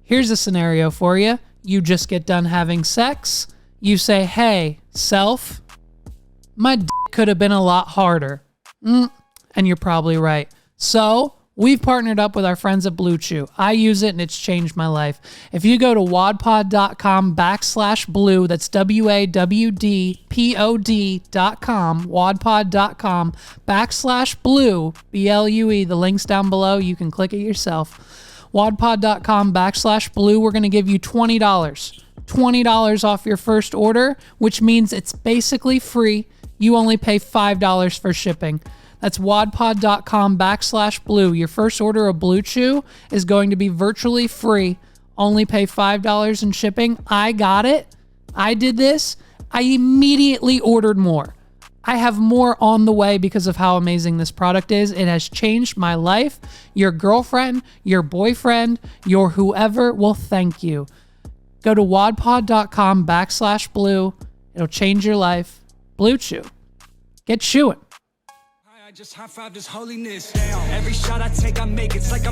Here's a scenario for you. You just get done having sex. You say, hey, self, my d could have been a lot harder. And you're probably right. So we've partnered up with our friends at BlueChew. I use it and it's changed my life. If you go to wadpod.com/blue, that's WAWDPOD.com, wadpod.com/blue, BLUE, the link's down below. You can click it yourself. wadpod.com/blue, we're going to give you $20 off your first order, which means it's basically free. You only pay $5 for shipping. That's wadpod.com/blue. Your first order of BlueChew is going to be virtually free. Only pay $5 in shipping. I got it. I did this. I immediately ordered more. I have more on the way because of how amazing this product is. It has changed my life. Your girlfriend, your boyfriend, your whoever will thank you. Go to wadpod.com/blue. It'll change your life. BlueChew. Get chewing.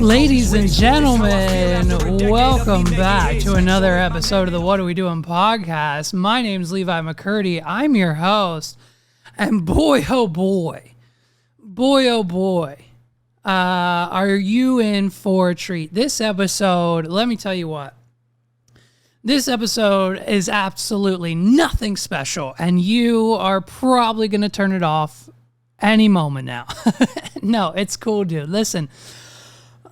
Ladies and gentlemen, welcome back to another episode of the What Are We Doing podcast. My name's Levi McCurdy. I'm your host. And boy, oh boy, are you in for a treat. This episode, let me tell you what. This episode is absolutely nothing special, and you are probably going to turn it off any moment now. No, it's cool, dude. Listen,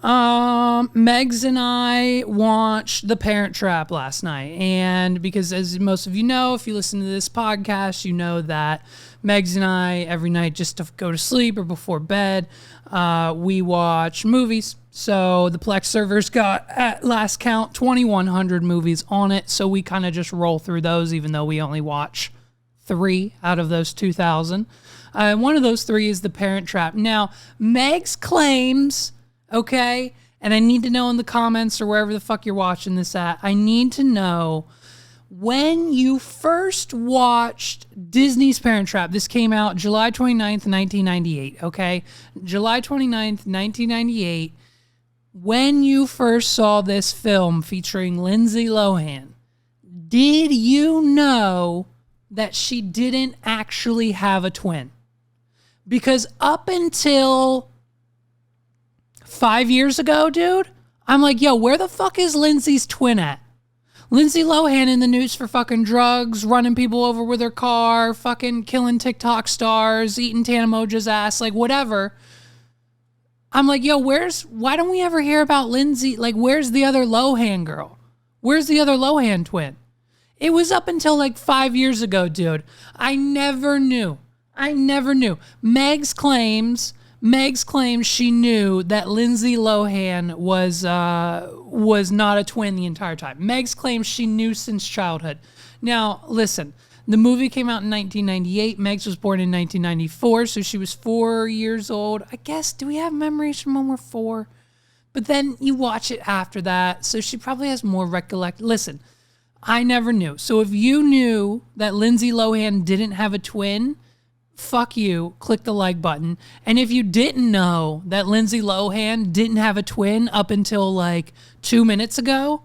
Megs and I watched The Parent Trap last night, and because as most of you know, if you listen to this podcast, you know that Megs and I, every night just to go to sleep or before bed, we watch movies. So the Plex server's got, at last count, 2,100 movies on it, so we kind of just roll through those, even though we only watch 3 out of those 2,000. One of those 3 is The Parent Trap. Now, Megs claims, okay, and I need to know in the comments or wherever the fuck you're watching this at, I need to know when you first watched Disney's Parent Trap. This came out July 29th, 1998, okay? July 29th, 1998. When you first saw this film featuring Lindsey Lohan, did you know that she didn't actually have a twin? Because up until 5 years ago, dude, I'm like, yo, where the fuck is Lindsey's twin at? Lindsey Lohan in the news for fucking drugs, running people over with her car, fucking killing TikTok stars, eating Tana Moja's ass, like whatever. I'm like, yo, why don't we ever hear about Lindsey? Like, where's the other Lohan girl? Where's the other Lohan twin? It was up until like 5 years ago, dude. I never knew. Megs claims she knew that Lindsey Lohan was not a twin the entire time. Megs claims she knew since childhood. Now, listen, the movie came out in 1998. Megs was born in 1994, so she was 4 years old. I guess, do we have memories from when we're 4? But then you watch it after that, so she probably has more recollection. Listen, I never knew. So if you knew that Lindsey Lohan didn't have a twin, fuck you, click the like button. And if you didn't know that Lindsey Lohan didn't have a twin up until like 2 minutes ago,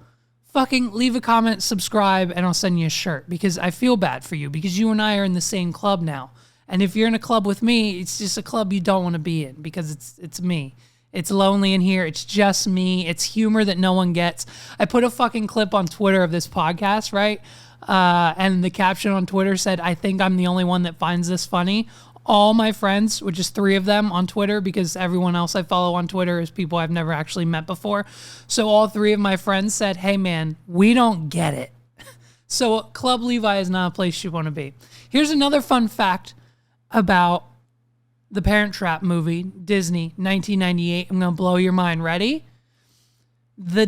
fucking leave a comment, subscribe, and I'll send you a shirt because I feel bad for you because you and I are in the same club now. And if you're in a club with me, it's just a club you don't want to be in because it's me. It's lonely in here. It's just me. It's humor that no one gets. I put a fucking clip on Twitter of this podcast, right? And the caption on Twitter said, I think I'm the only one that finds this funny. All my friends, which is 3 of them on Twitter, because everyone else I follow on Twitter is people I've never actually met before. So all 3 of my friends said, hey man, we don't get it. So Club Levi is not a place you want to be. Here's another fun fact about the Parent Trap movie, Disney, 1998. I'm going to blow your mind. Ready? The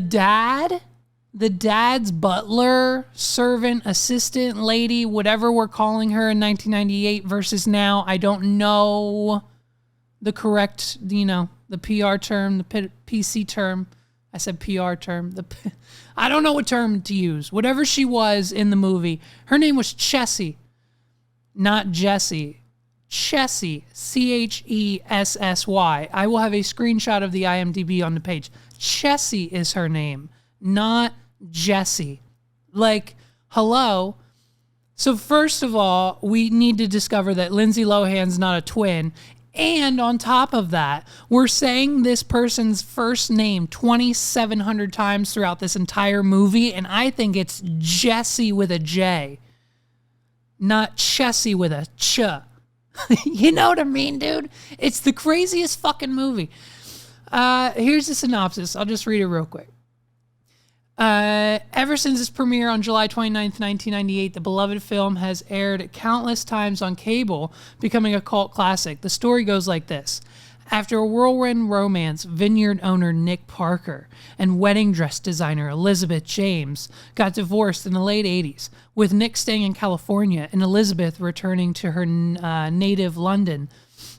dad's butler, servant, assistant, lady, whatever we're calling her in 1998 versus now. I don't know the correct, the PR term, the PC term. I said PR term. I don't know what term to use. Whatever she was in the movie, her name was CHESSY, not Jessie. CHESSY, CHESSY. I will have a screenshot of the IMDb on the page. CHESSY is her name, not Jesse. Like, hello. So first of all, we need to discover that Lindsay Lohan's not a twin. And on top of that, we're saying this person's first name 2,700 times throughout this entire movie. And I think it's Jesse with a J, not Chessy with a ch. You know what I mean, dude? It's the craziest fucking movie. Here's the synopsis. I'll just read it real quick. Ever since its premiere on July 29th, 1998, the beloved film has aired countless times on cable, becoming a cult classic. The story goes like this. After a whirlwind romance, vineyard owner Nick Parker and wedding dress designer Elizabeth James got divorced in the late 80s, with Nick staying in California and Elizabeth returning to her native London.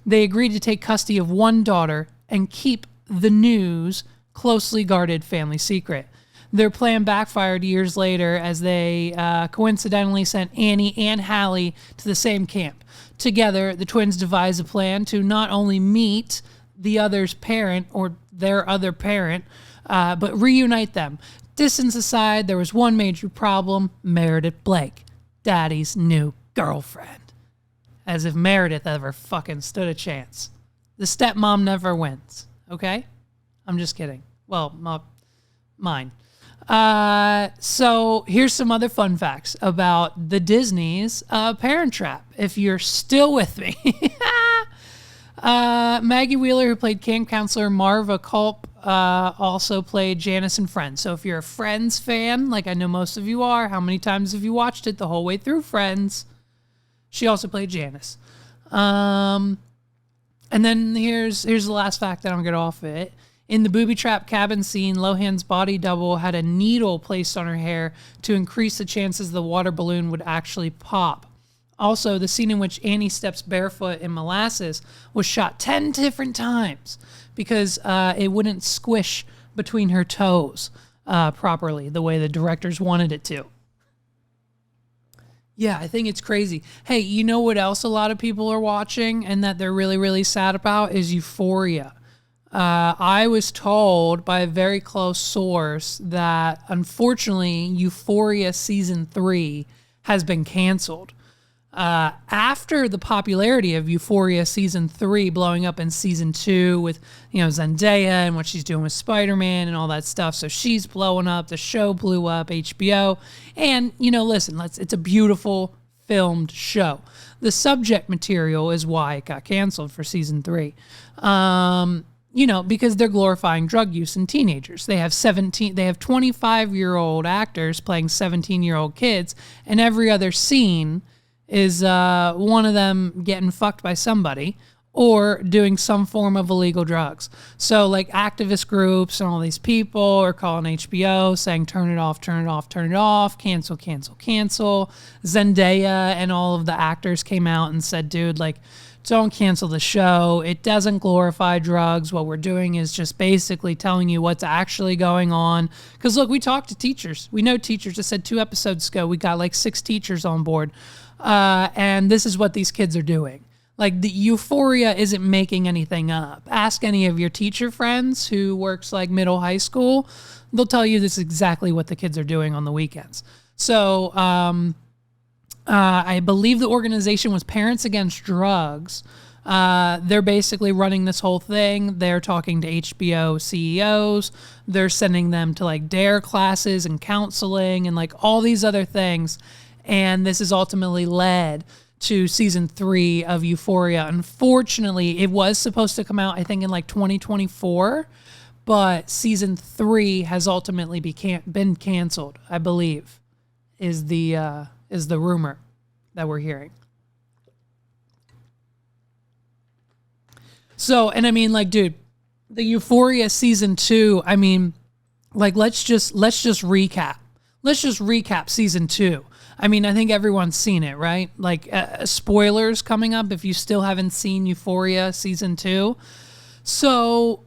They agreed to take custody of one daughter and keep the news closely guarded family secret. Their plan backfired years later as they coincidentally sent Annie and Hallie to the same camp. Together, the twins devised a plan to not only meet the other's parent or their other parent, but reunite them. Distance aside, there was one major problem: Meredith Blake, Daddy's new girlfriend. As if Meredith ever fucking stood a chance. The stepmom never wins, okay? I'm just kidding. Well, mine. So here's some other fun facts about the Disney's Parent Trap, if you're still with me. Maggie Wheeler, who played camp counselor Marva Culp, also played Janice in Friends. So if you're a Friends fan, like I know most of you are, how many times have you watched it the whole way through Friends? She also played Janice. And then here's the last fact that I'm going to get off of it. In the booby trap cabin scene, Lohan's body double had a needle placed on her hair to increase the chances the water balloon would actually pop. Also, the scene in which Annie steps barefoot in molasses was shot 10 different times because it wouldn't squish between her toes properly the way the directors wanted it to. Yeah, I think it's crazy. Hey, you know what else a lot of people are watching and that they're really, really sad about is Euphoria. I was told by a very close source that, unfortunately, Euphoria Season 3 has been canceled. After the popularity of Euphoria Season 3 blowing up in Season 2 with, Zendaya and what she's doing with Spider-Man and all that stuff. So she's blowing up. The show blew up, HBO. And, listen, it's a beautiful filmed show. The subject material is why it got canceled for Season 3. Because they're glorifying drug use in teenagers. They have 25-year-old actors playing 17-year-old kids, and every other scene is one of them getting fucked by somebody or doing some form of illegal drugs. So like activist groups and all these people are calling HBO saying, turn it off, turn it off, turn it off, cancel, cancel, cancel. Zendaya and all of the actors came out and said, dude, don't cancel the show. It doesn't glorify drugs. What we're doing is just basically telling you what's actually going on. Because look, we talked to teachers. We know teachers. I said 2 episodes ago, we got 6 teachers on board. And this is what these kids are doing. The Euphoria isn't making anything up. Ask any of your teacher friends who works middle high school. They'll tell you this is exactly what the kids are doing on the weekends. So, I believe the organization was Parents Against Drugs. They're basically running this whole thing. They're talking to HBO CEOs. They're sending them to DARE classes and counseling and all these other things. And this has ultimately led to Season 3 of Euphoria. Unfortunately, it was supposed to come out, I think, in 2024. But Season 3 has ultimately been canceled, I believe, is the rumor that we're hearing. So, and I mean, dude, the Euphoria Season 2, I mean, let's just recap. Let's just recap Season 2. I mean, I think everyone's seen it, right? Spoilers coming up if you still haven't seen Euphoria Season 2. So,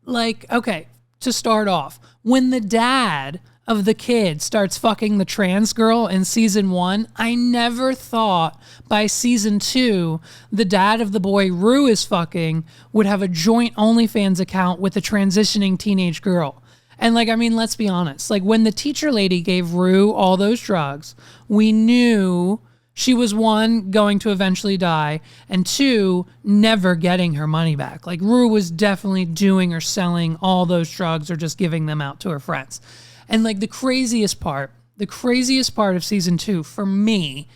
okay, to start off, when the dad of the kid starts fucking the trans girl in Season 1, I never thought by Season 2, the dad of the boy Rue is fucking would have a joint OnlyFans account with a transitioning teenage girl. And like, I mean, let's be honest. Like when the teacher lady gave Rue all those drugs, we knew she was, one, going to eventually die, and two, never getting her money back. Like Rue was definitely doing or selling all those drugs or just giving them out to her friends. And like the craziest part of season 2 for me,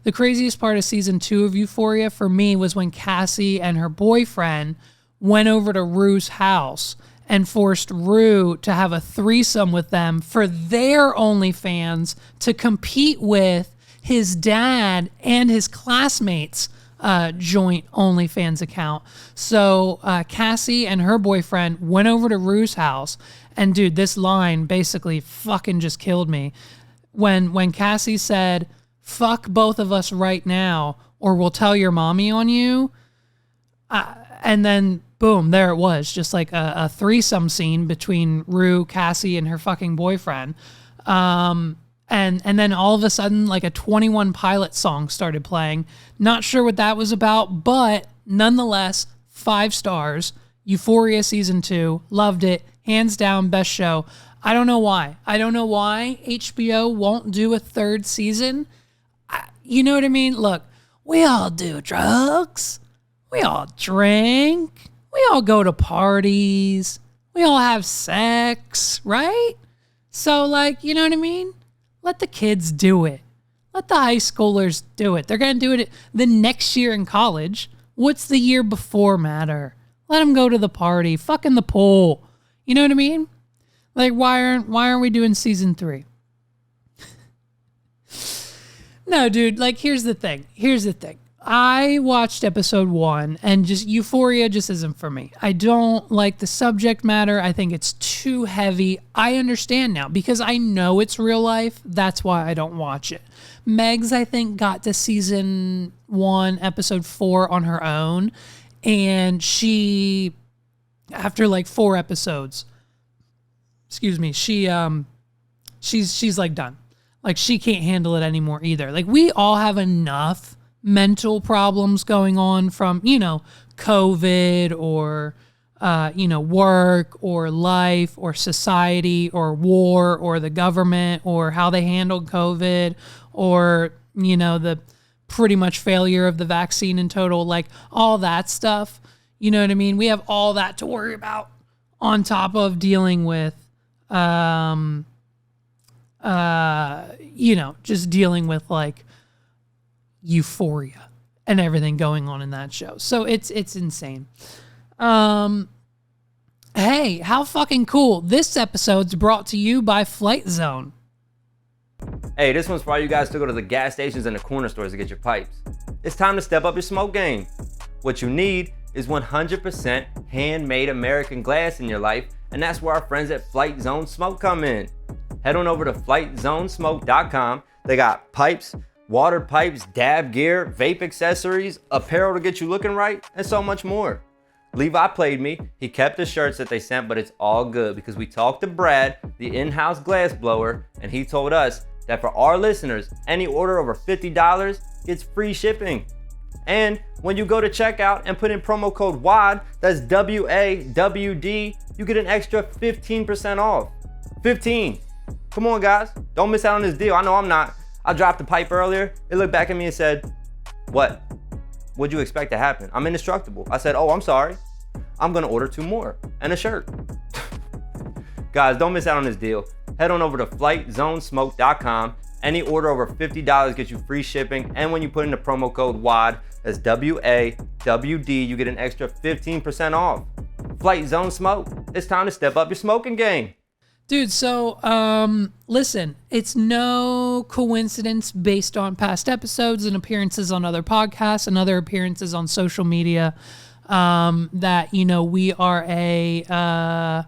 the craziest part of season 2 of Euphoria for me was when Cassie and her boyfriend went over to Rue's house and forced Rue to have a threesome with them for their OnlyFans to compete with his dad and his classmates' joint OnlyFans account. So Cassie and her boyfriend went over to Rue's house, and dude, this line basically fucking just killed me. When Cassie said, "Fuck both of us right now, or we'll tell your mommy on you," and then boom, there it was, just like a threesome scene between Rue, Cassie, and her fucking boyfriend. And then all of a sudden, like a 21 Pilots song started playing. Not sure what that was about, but nonetheless, 5 stars. Euphoria season 2, loved it, hands down, best show. I don't know why. HBO won't do a 3rd season. You know what I mean? Look, we all do drugs. We all drink. We all go to parties. We all have sex, right? So, like, you know what I mean? Let the kids do it. Let the high schoolers do it. They're going to do it the next year in college. What's the year before matter? Let them go to the party. Fucking the pool. You know what I mean? Like, why aren't we doing season 3? No, dude, like, here's the thing. I watched episode 1 and just Euphoria just isn't for me. I don't like the subject matter. I think it's too heavy. I understand now because I know it's real life. That's why I don't watch it. Megs, I think, got to season 1, episode 4 on her own. And she, after like 4 episodes, she's like done. Like she can't handle it anymore either. Like we all have enough mental problems going on from, COVID or, work or life or society or war or the government or how they handled COVID or, the pretty much failure of the vaccine in total, like all that stuff. You know what I mean? We have all that to worry about on top of dealing with, just dealing with like Euphoria and everything going on in that show. So it's insane. Hey, how fucking cool. This episode's brought to you by Flight Zone. Hey, this one's for all you guys to go to the gas stations and the corner stores to get your pipes. It's time to step up your smoke game. What you need is 100% handmade American glass in your life, and that's where our friends at Flight Zone Smoke come in. Head on over to flightzonesmoke.com. They got pipes, water pipes, dab gear, vape accessories, apparel to get you looking right, and so much more. Levi played me. He kept the shirts that they sent, but it's all good because we talked to Brad, the in-house glass blower, and he told us that for our listeners, any order over $50 gets free shipping. And when you go to checkout and put in promo code WAWD, that's WAWD, you get an extra 15% off. 15. Come on, guys. Don't miss out on this deal. I know I'm not. I dropped the pipe earlier. It looked back at me and said, "What? What'd you expect to happen? I'm indestructible." I said, "Oh, I'm sorry. I'm going to order 2 more and a shirt." Guys, don't miss out on this deal. Head on over to flightzonesmoke.com. Any order over $50 gets you free shipping. And when you put in the promo code WAWD, that's WAWD, you get an extra 15% off. Flight Zone Smoke. It's time to step up your smoking game. Dude, so, listen, it's no coincidence based on past episodes and appearances on other podcasts and other appearances on social media, that, we are a,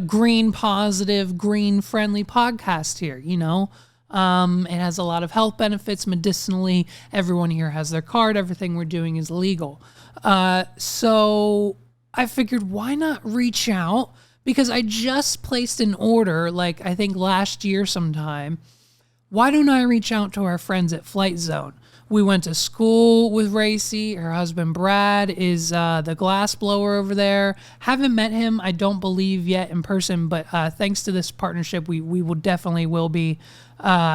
green positive, green friendly podcast here, it has a lot of health benefits medicinally. Everyone here has their card. Everything we're doing is legal. So I figured why not reach out? Because I just placed an order, like I think last year sometime. Why don't I reach out to our friends at Flight Zone? We went to school with Racy. Her husband Brad is the glass blower over there. Haven't met him, I don't believe, yet in person, but thanks to this partnership, we will definitely will be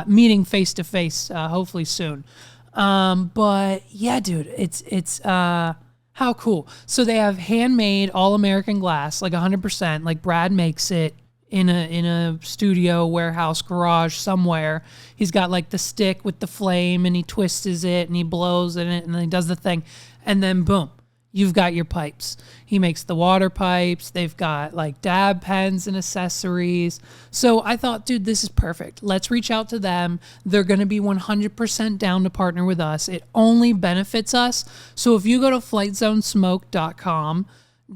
meeting face to face, hopefully soon. But yeah, dude, it's how cool. So they have handmade all American glass, like 100%. Like Brad makes it in a studio, warehouse, garage somewhere. He's got like the stick with the flame and he twists it and he blows in it and then he does the thing. And then boom, you've got your pipes. He makes the water pipes. They've got like dab pens and accessories. So I thought, dude, this is perfect. Let's reach out to them. They're going to be 100% down to partner with us. It only benefits us. So if you go to flightzonesmoke.com,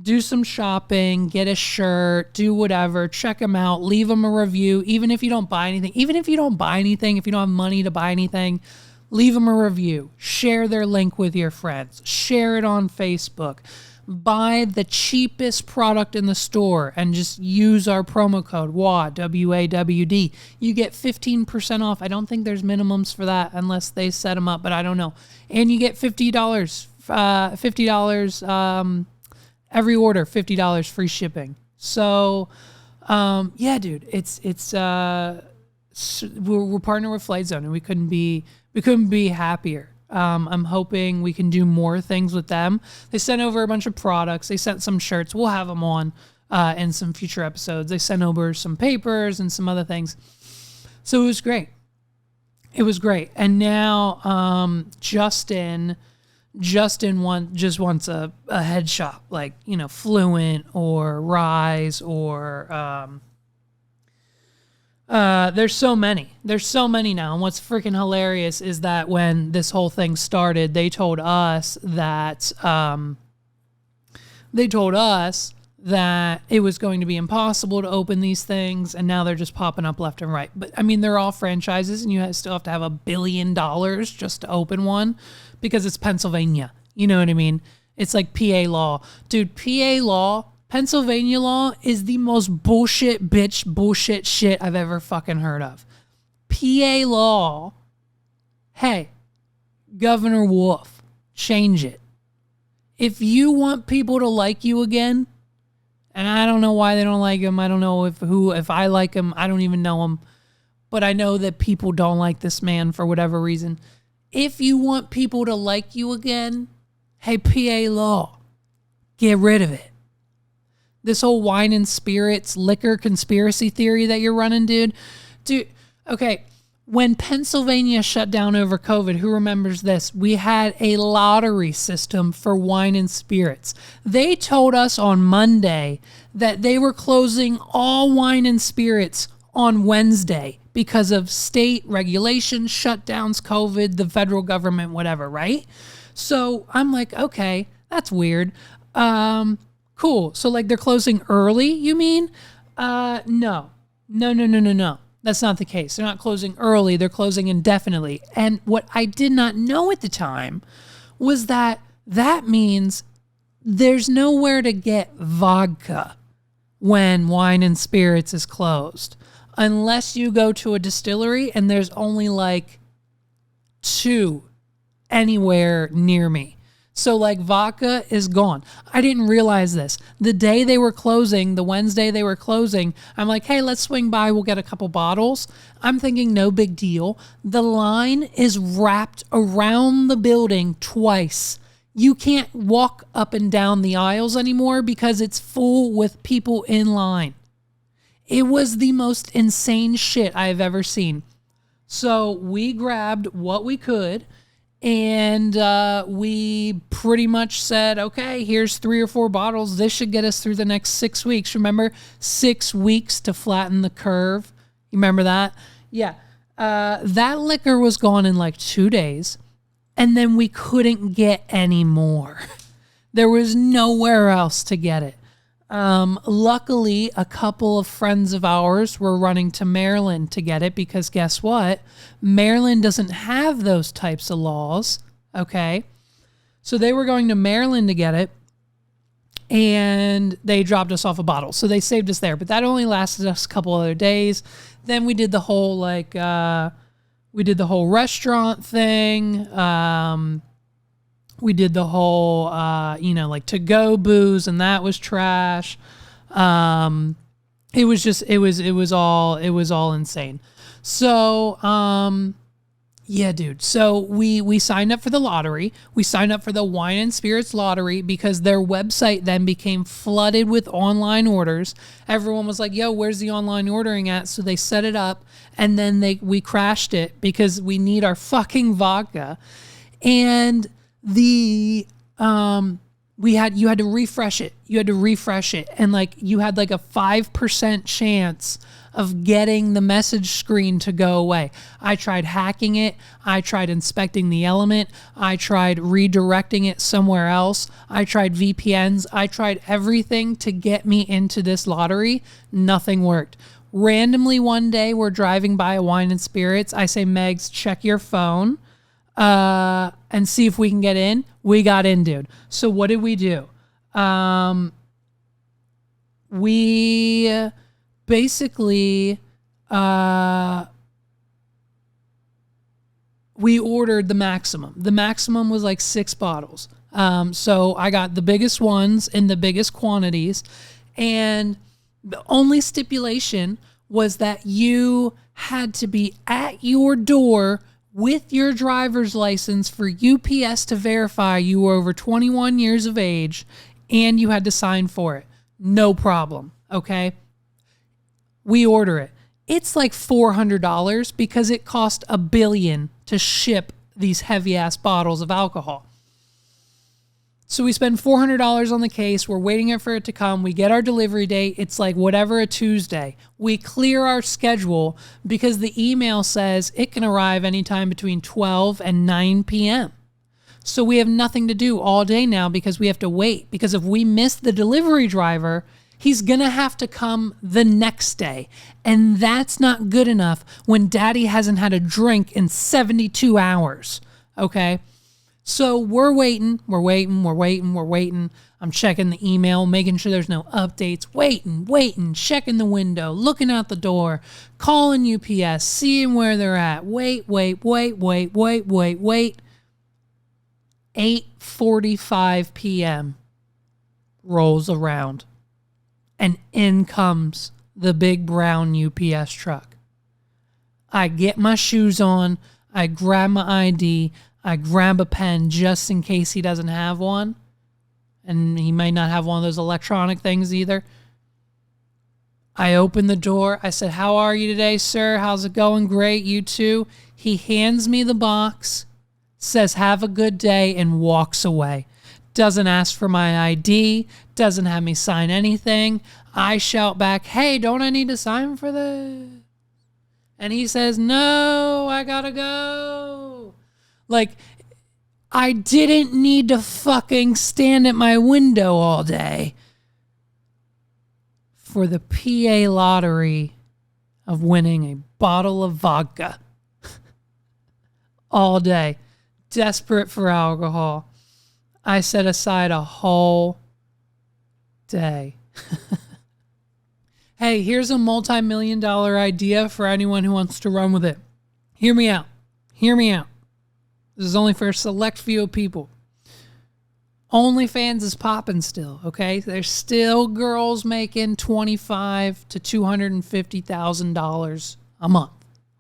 do some shopping, get a shirt, do whatever, check them out, leave them a review, even if you don't buy anything. Even if you don't buy anything, if you don't have money to buy anything, leave them a review. Share their link with your friends. Share it on Facebook. Buy the cheapest product in the store and just use our promo code WAWD, W-A-W-D. You get 15% off. I don't think there's minimums for that unless they set them up, but I don't know. And you get $50, every order, $50 free shipping. So, yeah, dude, we're partnered with Flight Zone, and we couldn't be happier. I'm hoping we can do more things with them. They sent over a bunch of products. They sent some shirts. We'll have them on in some future episodes. They sent over some papers and some other things. So it was great. It was great. And now Justin just wants a head shop, like, you know, Fluent or Rise or there's so many now. And what's freaking hilarious is that when this whole thing started, they told us that it was going to be impossible to open these things, and now they're just popping up left and right. But I mean, they're all franchises, and you still have to have $1 billion just to open one because it's Pennsylvania. You know what I mean? It's like PA law. Dude, PA law, Pennsylvania law is the most bullshit shit I've ever fucking heard of. PA law, hey, Governor Wolf, change it. If you want people to like you again, and I don't know why they don't like him. I don't know if I like him. I don't even know him. But I know that people don't like this man for whatever reason. If you want people to like you again, hey, PA law, get rid of it. This whole wine and spirits, liquor conspiracy theory that you're running, dude, okay, when Pennsylvania shut down over COVID, who remembers this? We had a lottery system for wine and spirits. They told us on Monday that they were closing all wine and spirits on Wednesday because of state regulations, shutdowns, COVID, the federal government, whatever, right? So I'm like, okay, that's weird. Cool. So like they're closing early, you mean? No. That's not the case. They're not closing early. They're closing indefinitely. And what I did not know at the time was that means there's nowhere to get vodka when wine and spirits is closed. Unless you go to a distillery, and there's only like 2 anywhere near me. So like vodka is gone. I didn't realize this. The day they were closing, the Wednesday they were closing, I'm like, hey, let's swing by. We'll get a couple bottles. I'm thinking no big deal. The line is wrapped around the building twice. You can't walk up and down the aisles anymore because it's full with people in line. It was the most insane shit I've ever seen. So we grabbed what we could. And we pretty much said, okay, here's 3 or 4 bottles. This should get us through the next 6 weeks. Remember, 6 weeks to flatten the curve? You remember that? Yeah. That liquor was gone in like 2 days. And then we couldn't get any more. There was nowhere else to get it. Luckily, a couple of friends of ours were running to Maryland to get it because guess what? Maryland doesn't have those types of laws, okay? So they were going to Maryland to get it, and they dropped us off a bottle. So they saved us there, but that only lasted us a couple other days. Then we did the whole, like, We did the whole restaurant thing. We did the whole, like to-go booze, and that was trash. It was all insane. So, yeah, dude. So we signed up for the lottery. We signed up for the wine and spirits lottery because their website then became flooded with online orders. Everyone was like, yo, where's the online ordering at? So they set it up, and then we crashed it because we need our fucking vodka. And you had to refresh it. And like you had like a 5% chance of getting the message screen to go away. I tried hacking it. I tried inspecting the element. I tried redirecting it somewhere else. I tried VPNs. I tried everything to get me into this lottery. Nothing worked. Randomly one day we're driving by a wine and spirits. I say, Megs, check your phone and see if we can get in. We got in, dude. So what did we do? We basically we ordered the maximum. The maximum was like 6 bottles. So I got the biggest ones in the biggest quantities, and the only stipulation was that you had to be at your door with your driver's license for UPS to verify you were over 21 years of age, and you had to sign for it. No problem, okay? We order it. It's like $400 because it cost $1 billion to ship these heavy-ass bottles of alcohol. So we spend $400 on the case. We're waiting for it to come. We get our delivery date. It's like whatever, a Tuesday. We clear our schedule because the email says it can arrive anytime between 12 and 9 p.m. So we have nothing to do all day now because we have to wait. Because if we miss the delivery driver, he's going to have to come the next day. And that's not good enough when daddy hasn't had a drink in 72 hours. Okay? So we're waiting. I'm checking the email, making sure there's no updates. Waiting, checking the window, looking out the door, calling UPS, seeing where they're at. Wait. 8:45 p.m. rolls around, and in comes the big brown UPS truck. I get my shoes on. I grab my ID. I grab a pen just in case he doesn't have one. And he might not have one of those electronic things either. I open the door. I said, how are you today, sir? How's it going? Great. You too. He hands me the box, says, have a good day, and walks away. Doesn't ask for my ID. Doesn't have me sign anything. I shout back, hey, don't I need to sign for this? And he says, no, I gotta go. Like, I didn't need to fucking stand at my window all day for the PA lottery of winning a bottle of vodka. All day. Desperate for alcohol. I set aside a whole day. Hey, here's a multi-million-dollar idea for anyone who wants to run with it. Hear me out. This is only for a select few of people. OnlyFans is popping still, okay? There's still girls making $25,000 to $250,000 a month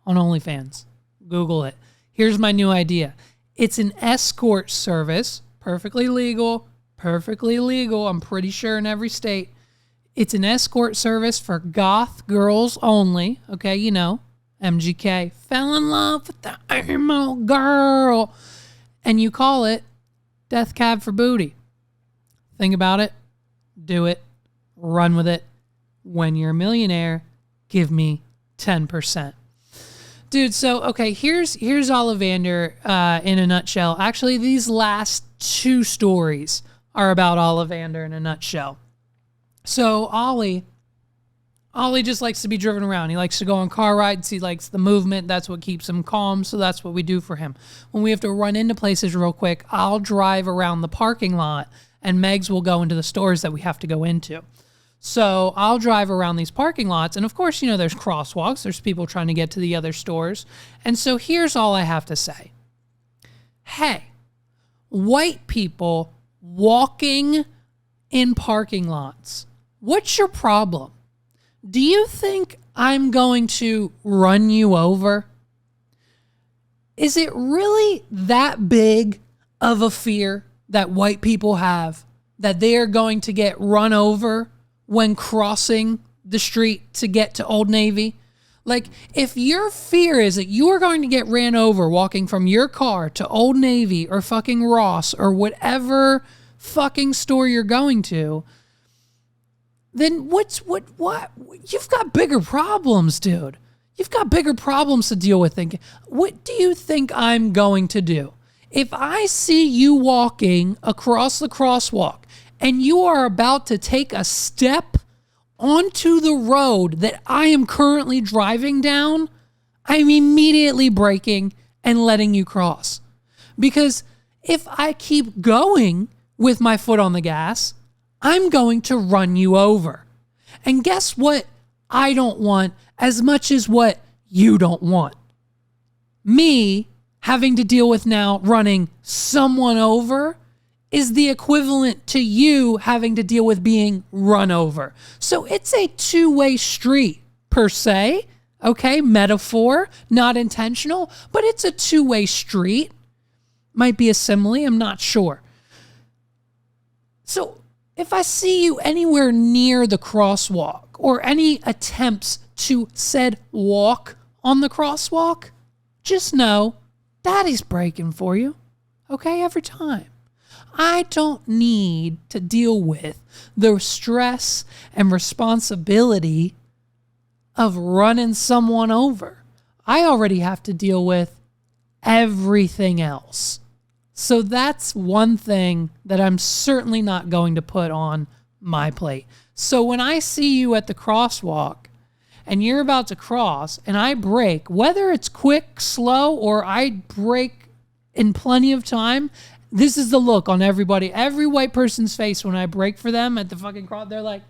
on OnlyFans. Google it. Here's my new idea. It's an escort service, perfectly legal. I'm pretty sure in every state. It's an escort service for goth girls only, okay? You know, MGK, fell in love with the emo girl. And you call it Death Cab for Booty. Think about it. Do it. Run with it. When you're a millionaire, give me 10%. Dude, so, okay, here's Ollivander in a nutshell. Actually, these last 2 stories are about Ollivander in a nutshell. So, Ollie just likes to be driven around. He likes to go on car rides. He likes the movement. That's what keeps him calm, so that's what we do for him. When we have to run into places real quick, I'll drive around the parking lot, and Megs will go into the stores that we have to go into. So I'll drive around these parking lots. And of course, there's crosswalks. There's people trying to get to the other stores. And so here's all I have to say. Hey, white people walking in parking lots. What's your problem? Do you think I'm going to run you over? Is it really that big of a fear that white people have that they are going to get run over when crossing the street to get to Old Navy? Like, if your fear is that you are going to get ran over walking from your car to Old Navy or fucking Ross or whatever fucking store you're going to, then what? You've got bigger problems, dude. You've got bigger problems to deal with. What do you think I'm going to do? If I see you walking across the crosswalk and you are about to take a step onto the road that I am currently driving down, I'm immediately braking and letting you cross. Because if I keep going with my foot on the gas, I'm going to run you over. And guess what I don't want as much as what you don't want? Me having to deal with now running someone over is the equivalent to you having to deal with being run over. So it's a two-way street, per se. Okay, metaphor, not intentional, but it's a two-way street. Might be a simile, I'm not sure. So if I see you anywhere near the crosswalk or any attempts to said walk on the crosswalk, just know Daddy's braking for you. Okay, every time. I don't need to deal with the stress and responsibility of running someone over. I already have to deal with everything else. So that's one thing that I'm certainly not going to put on my plate. So when I see you at the crosswalk and you're about to cross and I brake, whether it's quick, slow, or I brake in plenty of time, this is the look on every white person's face when I brake for them at the fucking cross. They're like,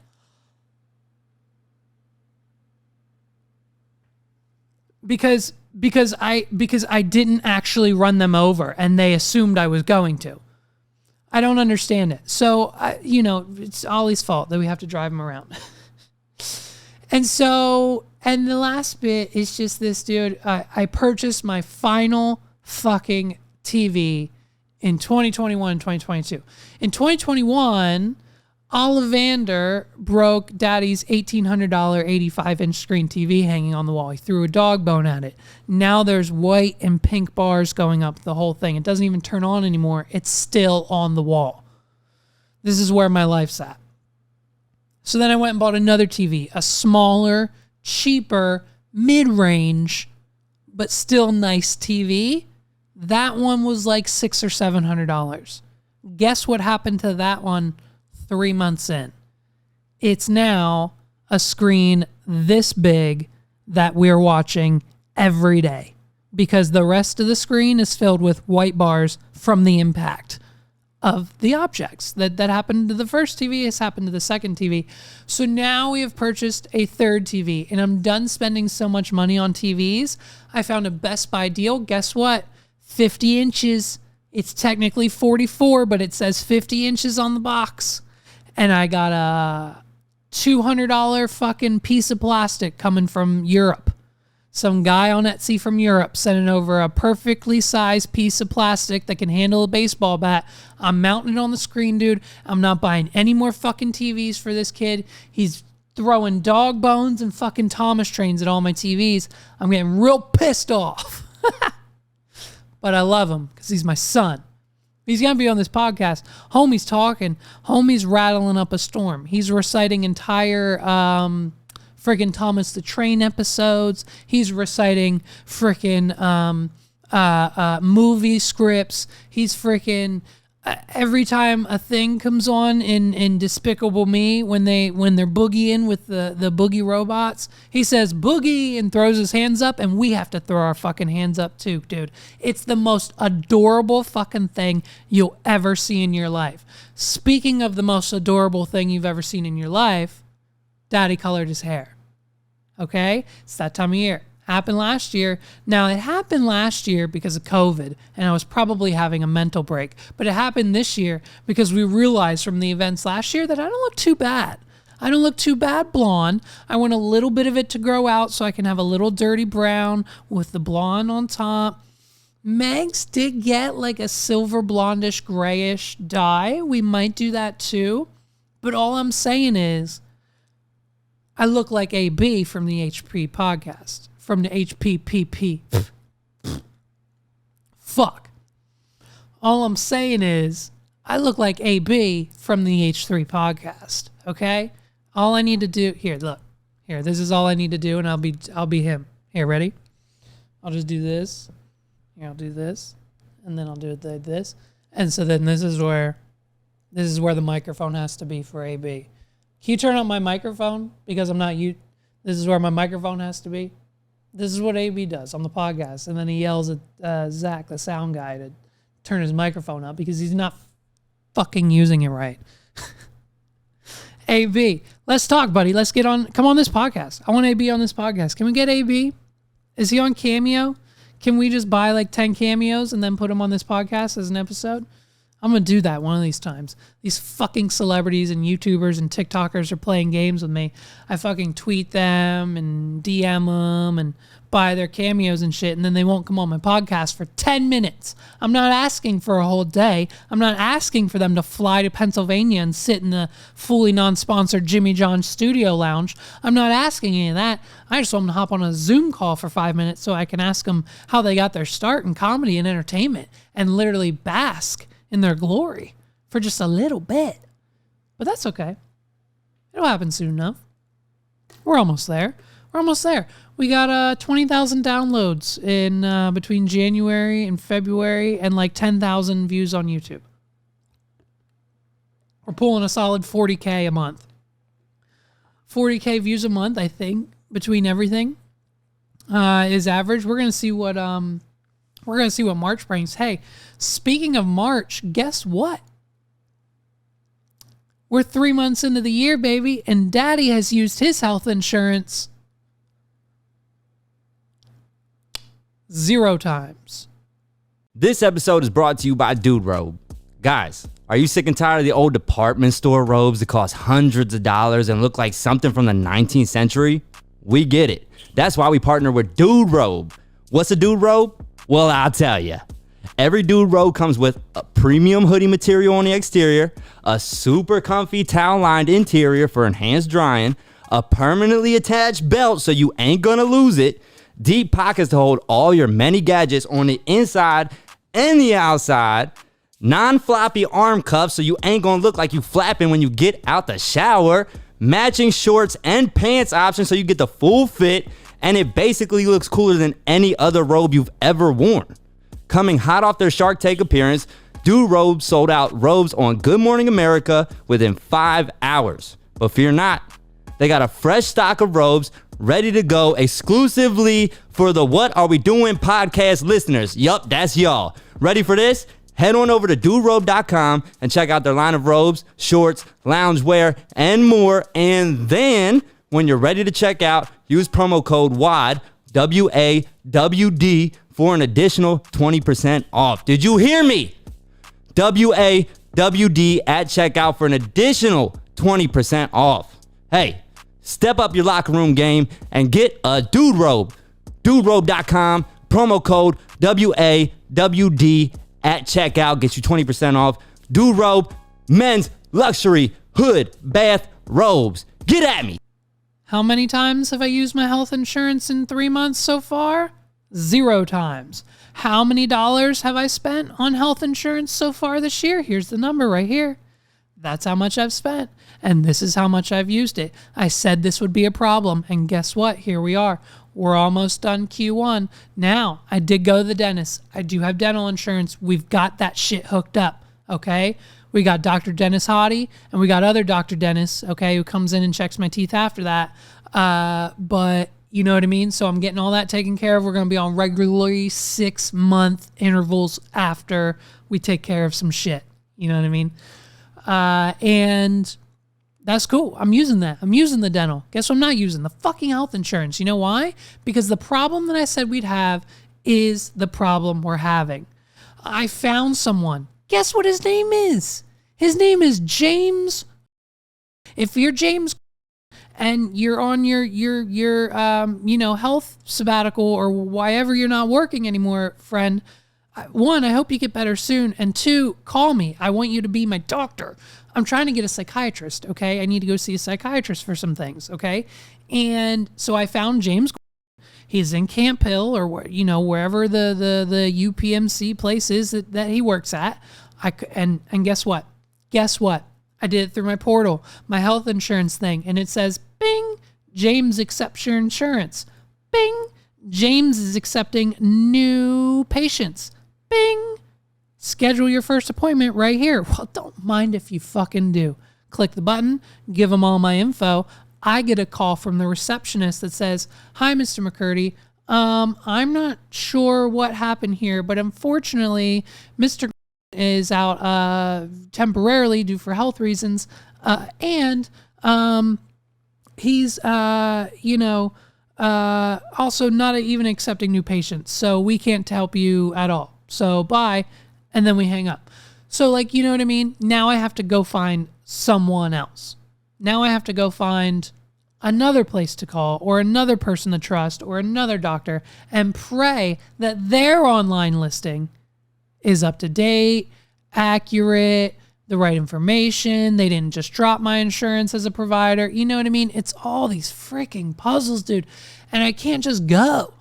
because I didn't actually run them over and they assumed I was going to. I don't understand it. So, it's Ollie's fault that we have to drive him around. And the last bit is just this, dude. I purchased my final fucking TV in 2021 and 2022. In 2021, Ollivander broke Daddy's $1,800 85-inch screen TV hanging on the wall. He threw a dog bone at it. Now there's white and pink bars going up the whole thing. It doesn't even turn on anymore. It's still on the wall. This is where my life's at. So then I went and bought another TV, a smaller, cheaper, mid-range, but still nice TV. That one was like $600 or $700. Guess what happened to that one 3 months in? It's now a screen this big that we're watching every day because the rest of the screen is filled with white bars from the impact of the objects that happened to the first TV has happened to the second TV. So now we have purchased a third TV and I'm done spending so much money on TVs. I found a Best Buy deal. Guess what? 50 inches. It's technically 44, but it says 50 inches on the box. And I got a $200 fucking piece of plastic coming from Europe. Some guy on Etsy from Europe sending over a perfectly sized piece of plastic that can handle a baseball bat. I'm mounting it on the screen, dude. I'm not buying any more fucking TVs for this kid. He's throwing dog bones and fucking Thomas trains at all my TVs. I'm getting real pissed off. But I love him because he's my son. He's going to be on this podcast. Homie's talking. Homie's rattling up a storm. He's reciting entire friggin' Thomas the Train episodes. He's reciting frickin' movie scripts. He's frickin' every time a thing comes on in Despicable Me, when they're boogieing with the boogie robots, he says boogie and throws his hands up, and we have to throw our fucking hands up too, dude. It's the most adorable fucking thing you'll ever see in your life. Speaking of the most adorable thing you've ever seen in your life, Daddy colored his hair. Okay? It's that time of year. Happened last year. Now, it happened last year because of COVID, and I was probably having a mental break. But it happened this year because we realized from the events last year that I don't look too bad. I don't look too bad blonde. I want a little bit of it to grow out so I can have a little dirty brown with the blonde on top. Megs did get like a silver blondish grayish dye. We might do that too. But all I'm saying is I look like AB from the HP podcast. From the HPPP. Fuck. All I'm saying is I look like AB from the H3 podcast. Okay? All I need to do here, look. Here, this is all I need to do and I'll be him. Here, ready? I'll just do this. Here, I'll do this. And then I'll do it like this. And so then this is where the microphone has to be for AB. Can you turn on my microphone? Because I'm not you. This is where my microphone has to be. This is what AB does on the podcast. And then he yells at Zach, the sound guy, to turn his microphone up because he's not fucking using it right. AB, let's talk, buddy. Let's get on. Come on this podcast. I want AB on this podcast. Can we get AB? Is he on Cameo? Can we just buy like 10 cameos and then put him on this podcast as an episode? I'm going to do that one of these times. These fucking celebrities and YouTubers and TikTokers are playing games with me. I fucking tweet them and DM them and buy their cameos and shit, and then they won't come on my podcast for 10 minutes. I'm not asking for a whole day. I'm not asking for them to fly to Pennsylvania and sit in the fully non-sponsored Jimmy John's studio lounge. I'm not asking any of that. I just want them to hop on a Zoom call for 5 minutes so I can ask them how they got their start in comedy and entertainment and literally bask in their glory for just a little bit. But that's okay. It'll happen soon enough. We're almost there. We got 20,000 downloads in between January and February and like 10,000 views on YouTube. We're pulling a solid 40K a month. 40K views a month, I think, between everything is average. We're gonna see what March brings. Hey, speaking of March, guess what? We're 3 months into the year, baby, and Daddy has used his health insurance 0 times. This episode is brought to you by Dude Robe. Guys, are you sick and tired of the old department store robes that cost hundreds of dollars and look like something from the 19th century? We get it. That's why we partner with Dude Robe. What's a Dude Robe? Well, I'll tell you. Every Dude Robe comes with a premium hoodie material on the exterior, a super comfy towel-lined interior for enhanced drying, a permanently attached belt so you ain't gonna lose it, deep pockets to hold all your many gadgets on the inside and the outside, non-floppy arm cuffs so you ain't gonna look like you flapping when you get out the shower, matching shorts and pants options so you get the full fit, and it basically looks cooler than any other robe you've ever worn. Coming hot off their Shark Tank appearance, Dude Robe sold out robes on Good Morning America within 5 hours. But fear not, they got a fresh stock of robes ready to go exclusively for the What Are We Doing podcast listeners. Yup, that's y'all. Ready for this? Head on over to duderobe.com and check out their line of robes, shorts, loungewear, and more. And then, when you're ready to check out, use promo code WAWD, WAWD, for an additional 20% off. Did you hear me? WAWD at checkout for an additional 20% off. Hey, step up your locker room game and get a Dude Robe. Duderobe.com, promo code WAWD at checkout, gets you 20% off. Dude Robe, men's luxury hood bath robes. Get at me. How many times have I used my health insurance in 3 months so far? 0 times. How many dollars have I spent on health insurance so far this year? Here's the number right here. That's how much I've spent, and this is how much I've used it. I said this would be a problem, and guess what? Here we are. We're almost done Q1. Now, I did go to the dentist. I do have dental insurance. We've got that shit hooked up, okay? We got Dr. Dennis Hottie, and we got other Dr. Dennis, okay, who comes in and checks my teeth after that. But you know what I mean? So I'm getting all that taken care of. We're going to be on regularly 6-month intervals after we take care of some shit. You know what I mean? And That's cool. I'm using that. I'm using the dental. Guess what I'm not using? The fucking health insurance. You know why? Because the problem that I said we'd have is the problem we're having. I found someone. Guess what his name is? His name is James. If you're James and you're on your health sabbatical or wherever you're not working anymore, friend, one, I hope you get better soon. And two, call me. I want you to be my doctor. I'm trying to get a psychiatrist, okay? I need to go see a psychiatrist for some things, okay? And so I found James. He's in Camp Hill or, wherever the UPMC place is that he works at. And guess what? I did it through my portal, my health insurance thing. And it says, bing, James accepts your insurance. Bing, James is accepting new patients. Bing, schedule your first appointment right here. Well, don't mind if you fucking do. Click the button, give them all my info. I get a call from the receptionist that says, hi, Mr. McCurdy. I'm not sure what happened here, but unfortunately, Mr. is out temporarily due for health reasons. And he's, also not even accepting new patients. So we can't help you at all. So bye. And then we hang up. So you know what I mean? Now I have to go find someone else. Now I have to go find another place to call or another person to trust or another doctor and pray that their online listing is up to date, accurate, the right information. They didn't just drop my insurance as a provider. You know what I mean? It's all these freaking puzzles, dude. And I can't just go.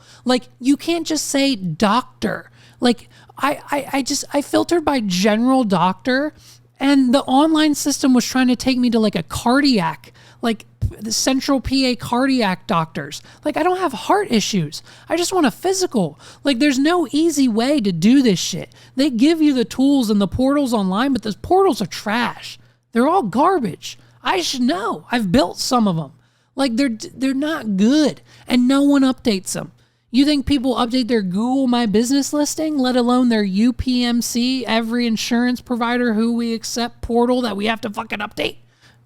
You can't just say doctor. I filtered by general doctor, and the online system was trying to take me to a cardiac, the Central PA cardiac doctors. I don't have heart issues. I just want a physical. There's no easy way to do this shit. They give you the tools and the portals online, but those portals are trash. They're all garbage. I should know. I've built some of them. They're not good, and no one updates them. You think people update their Google My Business listing, let alone their UPMC, every insurance provider who we accept portal that we have to fucking update?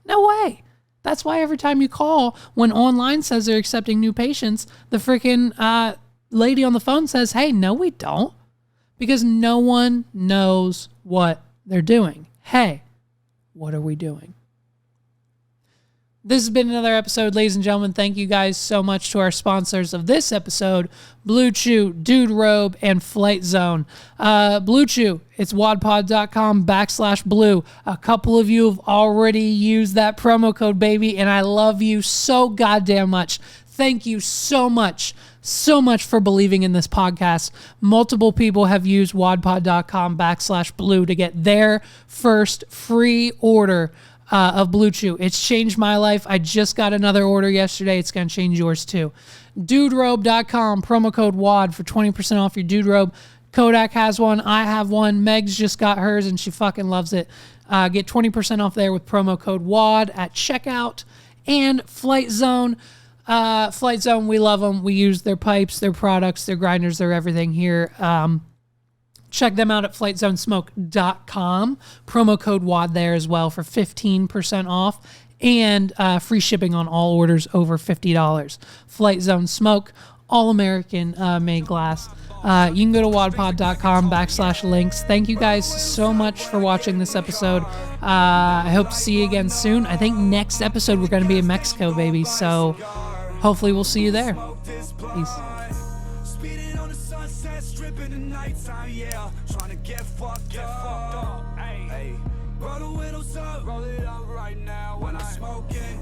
No way. That's why every time you call, when online says they're accepting new patients, the freaking lady on the phone says, hey, no, we don't. Because no one knows what they're doing. Hey, what are we doing? This has been another episode, ladies and gentlemen. Thank you guys so much to our sponsors of this episode, BlueChew, Dude Robe, and Flight Zone. BlueChew, it's wadpod.com/blue. A couple of you have already used that promo code, baby, and I love you so goddamn much. Thank you so much for believing in this podcast. Multiple people have used wadpod.com/blue to get their first free order of BlueChew. It's changed my life. I just got another order yesterday. It's going to change yours too. DudeRobe.com, promo code WAD for 20% off your Dude Robe. Kodak has one. I have one. Meg's just got hers and she fucking loves it. Get 20% off there with promo code WAD at checkout. And Flight Zone. Flight Zone, we love them. We use their pipes, their products, their grinders, their everything here. Check them out at flightzonesmoke.com. Promo code WAD there as well for 15% off and free shipping on all orders over $50. Flight Zone Smoke, all American made glass. You can go to wadpod.com/links. Thank you guys so much for watching this episode. I hope to see you again soon. I think next episode we're going to be in Mexico, baby. So hopefully we'll see you there. Peace. Trying to get fucked up. Roll the windows up, roll it up right now when I'm smoking.